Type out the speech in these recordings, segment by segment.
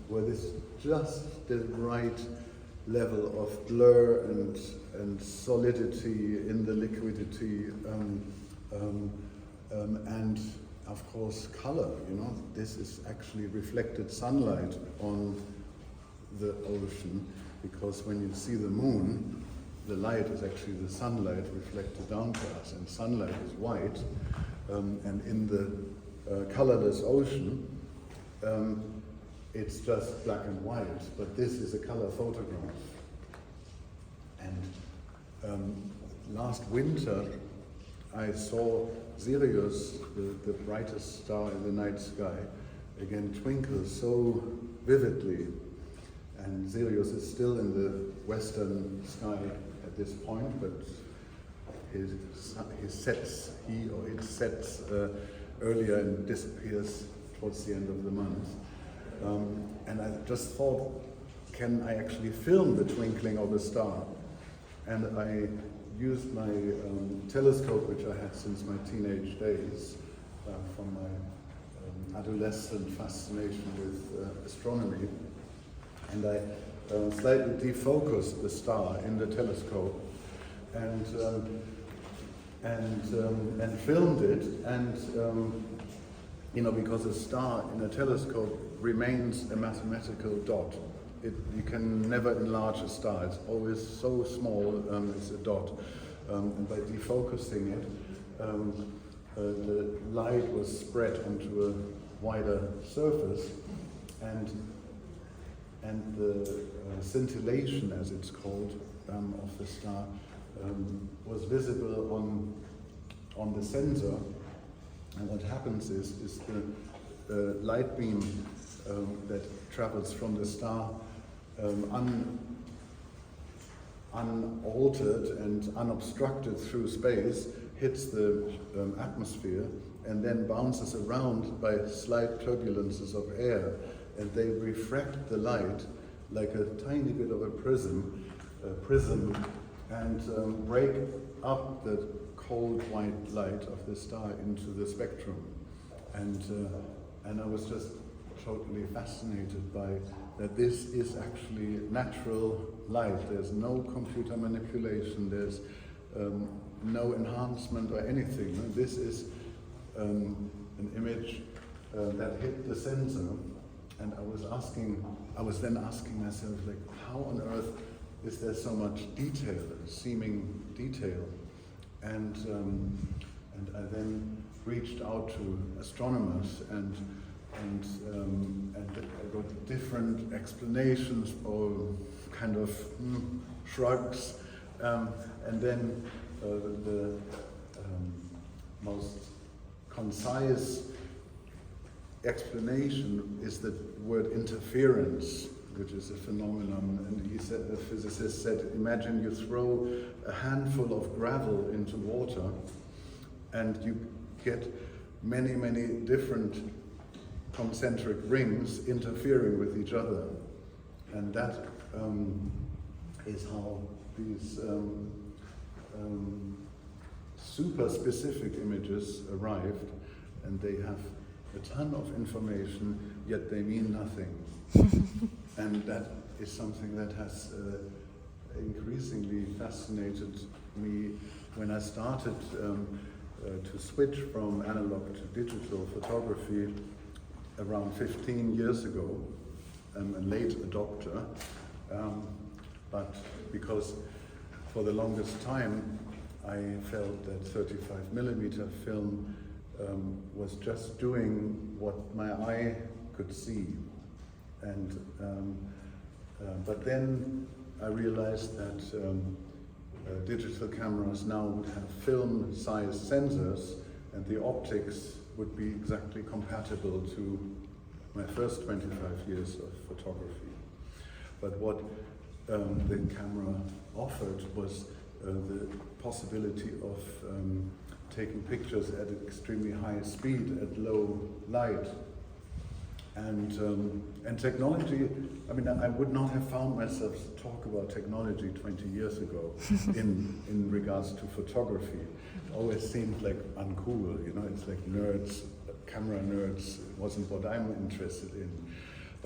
where this just the right level of blur and solidity in the liquidity, and of course color. This is actually reflected sunlight on the ocean, because when you see the moon, the light is actually the sunlight reflected down to us, and sunlight is white, and in the colorless ocean, it's just black and white, but this is a color photograph. And last winter, I saw Sirius, the brightest star in the night sky, again twinkle so vividly. And Sirius is still in the western sky at this point, but he or it sets earlier and disappears towards the end of the month. And I just thought, can I actually film the twinkling of a star? And I used my telescope, which I had since my teenage days, from my adolescent fascination with astronomy. And I slightly defocused the star in the telescope and filmed it. And because a star in a telescope remains a mathematical dot. You can never enlarge a star. It's always so small. It's a dot. And by defocusing it, the light was spread onto a wider surface, and the scintillation, as it's called, of the star was visible on the sensor. And what happens is the light beam that travels from the star unaltered and unobstructed through space hits the atmosphere and then bounces around by slight turbulences of air, and they refract the light like a tiny bit of a prism, and break up the cold white light of the star into the spectrum. And I was just totally fascinated by that. This is actually natural light. There's no computer manipulation, there's no enhancement or anything. This is an image that hit the sensor, and I was then asking myself, like, how on earth is there so much detail, seeming detail? And I then reached out to astronomers and I got different explanations or kind of shrugs, and then the most concise explanation is the word interference, which is a phenomenon. And he said, the physicist said, imagine you throw a handful of gravel into water and you get many, many different concentric rings interfering with each other. And that is how these super specific images arrived, and they have a ton of information, yet they mean nothing. And that is something that has increasingly fascinated me when I started to switch from analog to digital photography around 15 years ago. I'm a late adopter, but because for the longest time I felt that 35mm film was just doing what my eye could see. And but then I realized that digital cameras now would have film-sized sensors, and the optics would be exactly compatible to my first 25 years of photography. But what the camera offered was the possibility of taking pictures at extremely high speed, at low light. And technology, I mean, I would not have found myself to talk about technology 20 years ago in regards to photography. It always seemed like uncool, you know, it's like nerds, camera nerds, it wasn't what I'm interested in.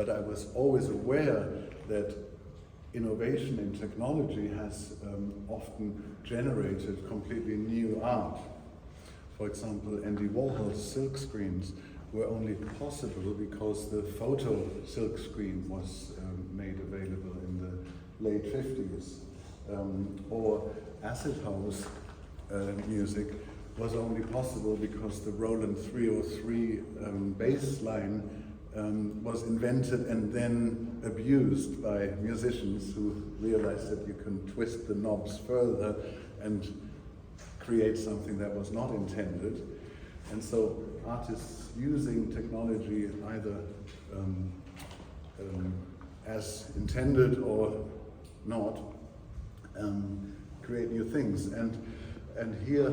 But I was always aware that innovation in technology has often generated completely new art. For example, Andy Warhol's silk screens were only possible because the photo silk screen was made available in the late 50s. Or acid house music was only possible because the Roland 303 bass line was invented and then abused by musicians who realized that you can twist the knobs further and create something that was not intended. And so artists using technology either as intended or not create new things. And here